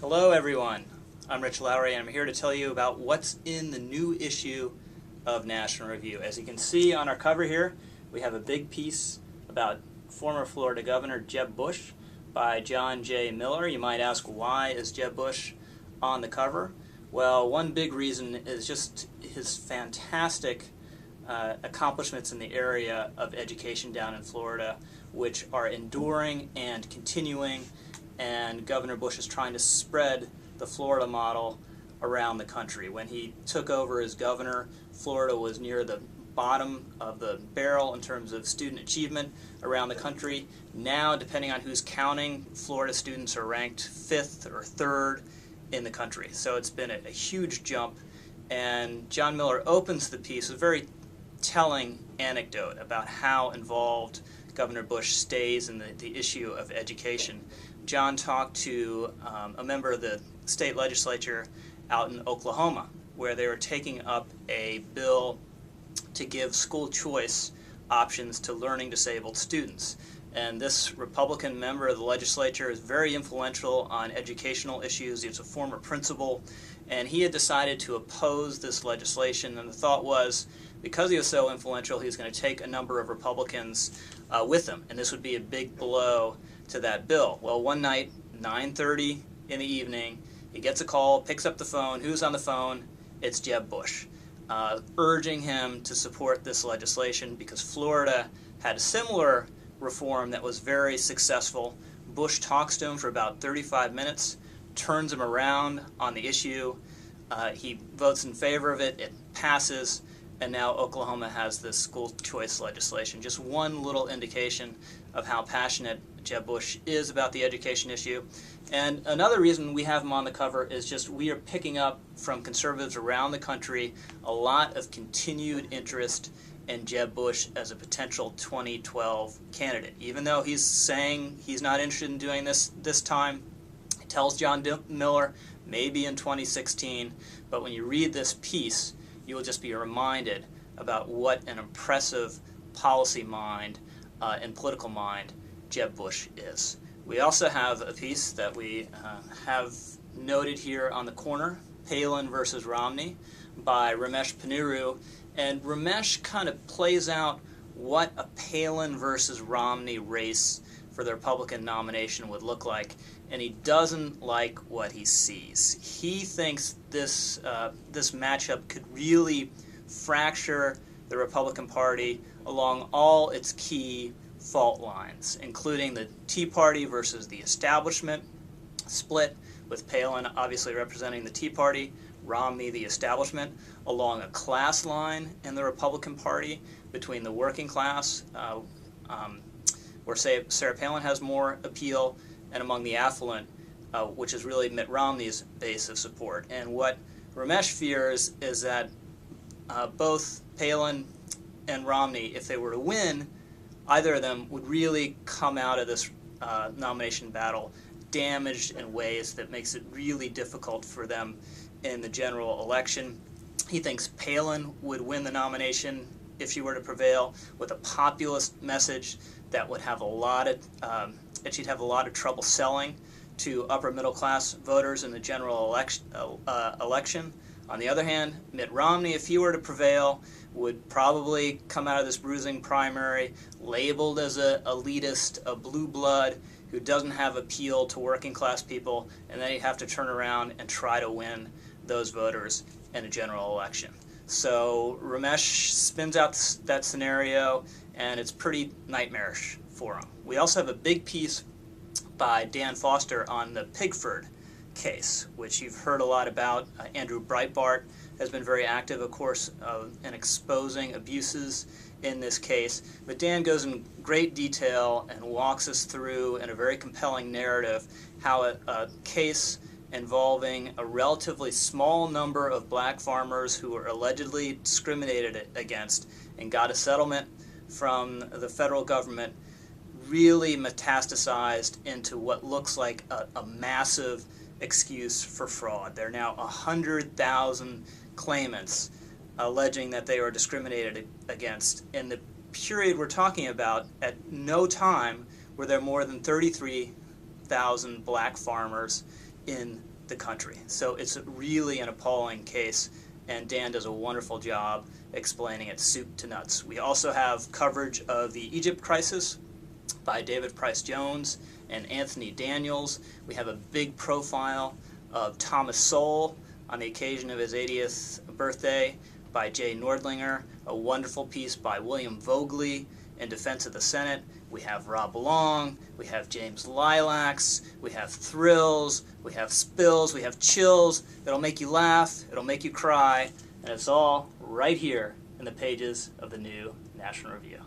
Hello everyone, I'm Rich Lowry and I'm here to tell you about what's in the new issue of National Review. As you can see on our cover here, we have a big piece about former Florida Governor Jeb Bush by John J. Miller. You might ask, why is Jeb Bush on the cover? Well, one big reason is just his fantastic accomplishments in the area of education down in Florida, which are enduring and continuing, and Governor Bush is trying to spread the Florida model around the country. When he took over as governor, Florida was near the bottom of the barrel in terms of student achievement around the country. Now, depending on who's counting, Florida students are ranked 5th or 3rd in the country. So it's been a huge jump, and John Miller opens the piece with a very telling anecdote about how involved Governor Bush stays in the issue of education. John talked to a member of the state legislature out in Oklahoma, where they were taking up a bill to give school choice options to learning disabled students. And this Republican member of the legislature is very influential on educational issues. He's a former principal, and he had decided to oppose this legislation, and the thought was, because he was so influential, he was going to take a number of Republicans with him, and this would be a big blow to that bill. Well, one night, 9:30 in the evening, he gets a call, picks up the phone. Who's on the phone? It's Jeb Bush, urging him to support this legislation because Florida had a similar reform that was very successful. Bush talks to him for about 35 minutes, turns him around on the issue. He votes in favor of it, it passes, and now Oklahoma has this school choice legislation. Just one little indication of how passionate Jeb Bush is about the education issue. And another reason we have him on the cover is just we are picking up from conservatives around the country a lot of continued interest in Jeb Bush as a potential 2012 candidate. Even though he's saying he's not interested in doing this time, he tells John Miller maybe in 2016, but when you read this piece, you will just be reminded about what an impressive policy mind and political mind Jeb Bush is. We also have a piece that we have noted here on the corner, Palin versus Romney by Ramesh Ponnuru, and Ramesh kind of plays out what a Palin versus Romney race for the Republican nomination would look like, and he doesn't like what he sees. He thinks this matchup could really fracture the Republican Party along all its key fault lines, including the Tea Party versus the establishment split, with Palin obviously representing the Tea Party, Romney the establishment, along a class line in the Republican Party between the working class, where Sarah Palin has more appeal, and among the affluent, which is really Mitt Romney's base of support. And what Ramesh fears is that both Palin and Romney, if they were to win, either of them would really come out of this nomination battle damaged in ways that makes it really difficult for them in the general election. He thinks Palin would win the nomination if she were to prevail with a populist message that would have a lot of that she'd have a lot of trouble selling to upper middle class voters in the general election. On the other hand, Mitt Romney, if he were to prevail, would probably come out of this bruising primary labeled as an elitist, a blue blood who doesn't have appeal to working class people, and then he'd have to turn around and try to win those voters in a general election. So Ramesh spins out that scenario, and it's pretty nightmarish for him. We also have a big piece by Dan Foster on the Pigford case, which you've heard a lot about. Andrew Breitbart has been very active, of course, in exposing abuses in this case. But Dan goes in great detail and walks us through, in a very compelling narrative, how a case involving a relatively small number of black farmers who were allegedly discriminated against and got a settlement from the federal government really metastasized into what looks like a massive excuse for fraud. There are now 100,000 claimants alleging that they were discriminated against. In the period we're talking about, at no time were there more than 33,000 black farmers in the country. So it's really an appalling case, and Dan does a wonderful job explaining it soup to nuts. We also have coverage of the Egypt crisis by David Price Jones and Anthony Daniels. We have a big profile of Thomas Sowell on the occasion of his 80th birthday by Jay Nordlinger, a wonderful piece by William Vogley in defense of the Senate. We have Rob Long, we have James Lilacs, we have thrills, we have spills, we have chills. It'll make you laugh, it'll make you cry, and it's all right here in the pages of the new National Review.